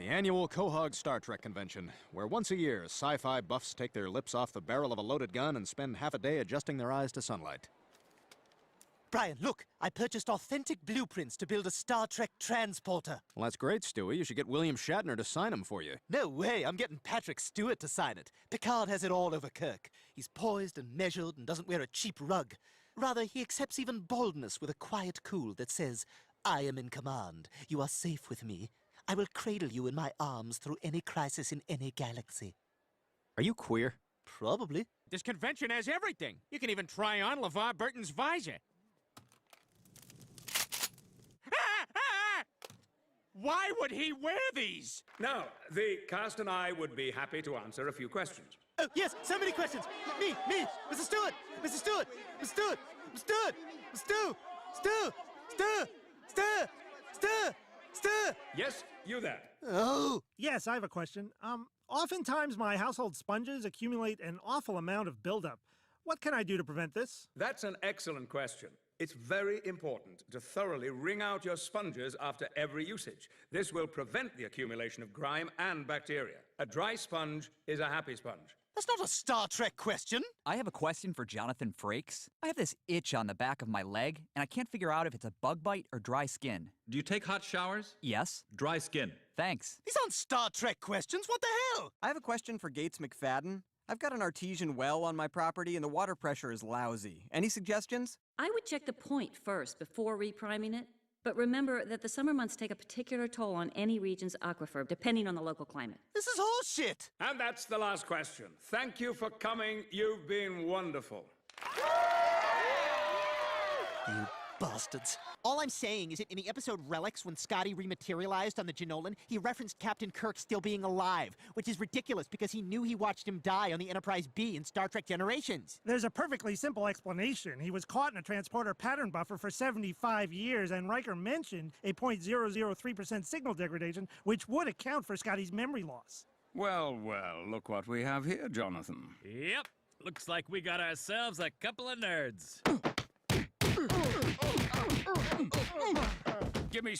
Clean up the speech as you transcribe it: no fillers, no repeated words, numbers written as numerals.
The annual Quahog Star Trek convention, where once a year, sci-fi buffs take their lips off the barrel of a loaded gun and spend half a day adjusting their eyes to sunlight. Brian, look, I purchased authentic blueprints to build a Star Trek transporter. Well, that's great, Stewie. You should get William Shatner to sign them for you. No way, I'm getting Patrick Stewart to sign it. Picard has it all over Kirk. He's poised and measured and doesn't wear a cheap rug. Rather, he accepts even baldness with a quiet cool that says, I am in command. You are safe with me. I will cradle you in my arms through any crisis in any galaxy. Are you queer? Probably. This convention has everything. You can even try on LeVar Burton's visor. Why would he wear these? Now, the cast and I would be happy to answer a few questions. Oh, yes, so many questions. Me, Mr. Stewart, Mr. Stewart, Mr. Stewart, Mr. Stewart, Stu, Stu. Yes, you there. Oh. Yes, I have a question. Oftentimes my household sponges accumulate an awful amount of buildup. What can I do to prevent this? That's an excellent question. It's very important to thoroughly wring out your sponges after every usage. This will prevent the accumulation of grime and bacteria. A dry sponge is a happy sponge. That's not a Star Trek question. I have a question for Jonathan Frakes. I have this itch on the back of my leg, and I can't figure out if it's a bug bite or dry skin. Do you take hot showers? Yes. Dry skin. Thanks. These aren't Star Trek questions. What the hell? I have a question for Gates McFadden. I've got an artesian well on my property and the water pressure is lousy. Any suggestions? I would check the point first before repriming it. But remember that the summer months take a particular toll on any region's aquifer, depending on the local climate. This is horseshit. And that's the last question. Thank you for coming. You've been wonderful. You bastards. All I'm saying is that in the episode Relics, when Scotty rematerialized on the Janolan, he referenced Captain Kirk still being alive, which is ridiculous because he knew he watched him die on the Enterprise B in Star Trek Generations. There's a perfectly simple explanation. He was caught in a transporter pattern buffer for 75 years, and Riker mentioned a 0.003% signal degradation, which would account for Scotty's memory loss. Well, look what we have here, Jonathan. Yep. Looks like we got ourselves a couple of nerds. Give me